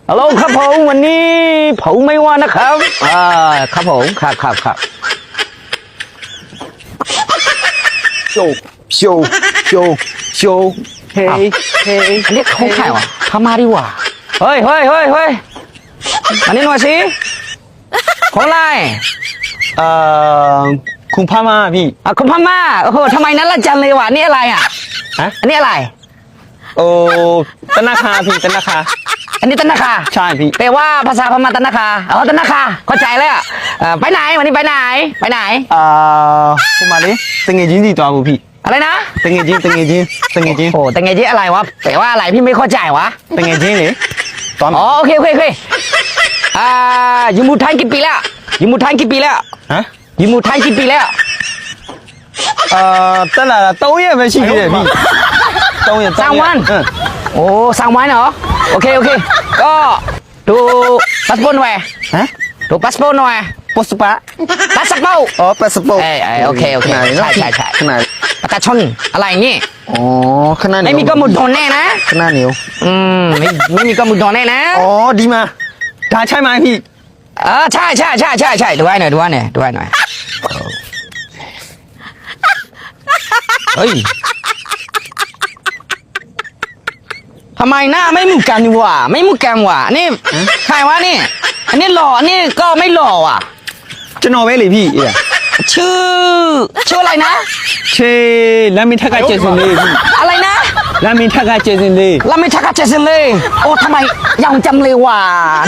ฮัลโหลครับผมวันนี้ผมไม่ว่านะครับครับผมครับโชว์เฮ้ยอันนี้เขาขายว่ะพม่าดีกว่าเฮ้ยอันนี้หน่อยสิของอะไรคุณพม่าพี่คุณพม่าโอ้โหทำไมนั้นละจันเลยว่ะนี่อะไรอ่ะอันนี้อะไรโอ้ธนาคารพี่ธนาคารอันนี้ธนาคารใช่พี่แปลว่าภาษาพม่าธนาคารธนาคารเข้าใจแล้วไปไหนวันนี้ไปไหนคุณมาดิตึงเงจินสิตัวบุพี่อะไรนะตึงเงจินโอ้ตึงเงจินอะไรวะแปลว่าอะไรพี่ไม่เข้าใจวะตึงเงจินเลยอ๋อโอเคอยู่หมู่ไทยกี่ปีแล้วอยู่หมู่ไทยกี่ปีแล้วอยู่หมู่ไทยกี่ปีแล้วตั้งแต่3月ပဲရှိသေးတယ်พี่3月3วันโอ้3วันเหรอโอเคก็ดูพาสปอร์ตหน่อยดูพาสปอร์ตหน่อยพาสปอร์ตพาสปอร์ตพาสปอร์ตโอเคใช่ขนาดประชาชนอะไรนี่ขนาดไม่มีก็มุดโดนแน่นะขนาดนิ้วไม่มีก็มุดโดนแน่นะดีมาได้ใช่ไหมพี่ใช่ดูให้หน่อยเฮ้ยทำไมหน้าไม่เหมือนกันวะนี่ใครวะนี่อันนี้หล่ออันนี้ก็ไม่หล่ออ่ะจะนอนไว้เลยพี่ชื่ออะไรนะชื่อลามิทักกะเจสันเลยพี่อะไรนะลามิทักกะเจสันเลยโอ้ทำไมยาวจังเลยว่ะ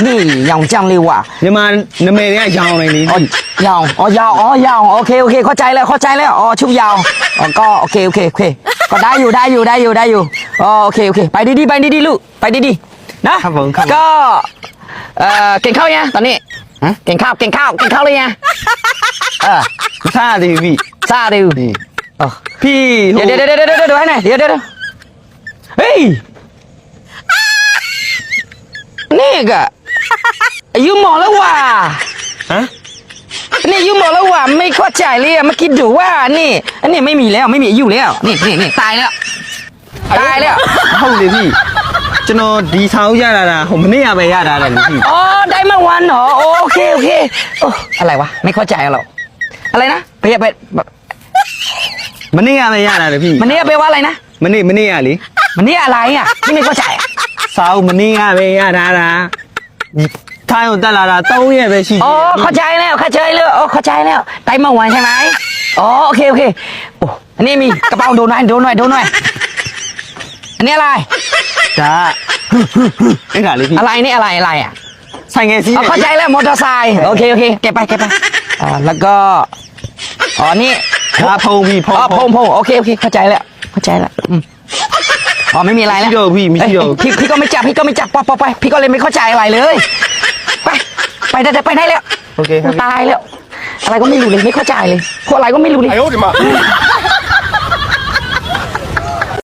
นี่ยาวจังเลยว่ะนี่มันนเมเนี่ยยาวเลยนี่ยาวโอเคเข้าใจแล้วชุบยาวก็โอเคก็ได้อยู่โอเคไปดีลูกไปดีนะครับผมก็กินข้าวยังตอนนี้กินข้าวเลยยังซาดิพี่พี่เดี๋ยวให้หน่อยเดี๋ยวเฮ้ยนี่ก็อายุหมดแล้วว่ะนี่อายุหมดแล้วว่ะไม่เข้าใจเลยมาคิดดูว่านี่อันนี้ไม่มีแล้วไม่มีอายุแล้วนี่ตายแล้วဟုတ်လေพี่ကျွန်တော်ဒီစာအုပ်ရတာဟိုမနေ့ကပဲရတာလေพี่ได้เมื่อวันเหรอโอเคอะไรวะไม่เข้าใจหรอกอะไรนะไปမနေ့ကပဲရတာလေพี่มันนี่แปลว่าอะไรนะမနေ့ကလေมันนี่อะไรอ่ะพี่ไม่เข้าใจစာအုပ်မနေ့ကပဲရတာท้ายของแต่ละ3ရက်ပဲရှိတယ်เข้าใจแล้วได้เมื่อวันใช่ไหมโอเคอันนี้มีกระเป๋าโดนหน่อยอันนี้อะไรจ้าไอ้กะเลยพี่อะไรนี่อะไรอ่ะใส่ไงสิเข้าใจแล้วมอเตอร์ไซค์โอเคเก็บไปแล้วก็นี่พงพี่พงโอเคเข้าใจแล้วไม่มีอะไรแล้วพี่ก็ไม่จับไปพี่ก็เลยไม่เข้าใจอะไรเลยไปได้แล้วโอเคตายแล้วอะไรก็ไม่รู้เลยไม่เข้าใจเลยพวกอะไรก็ไม่รู้เลย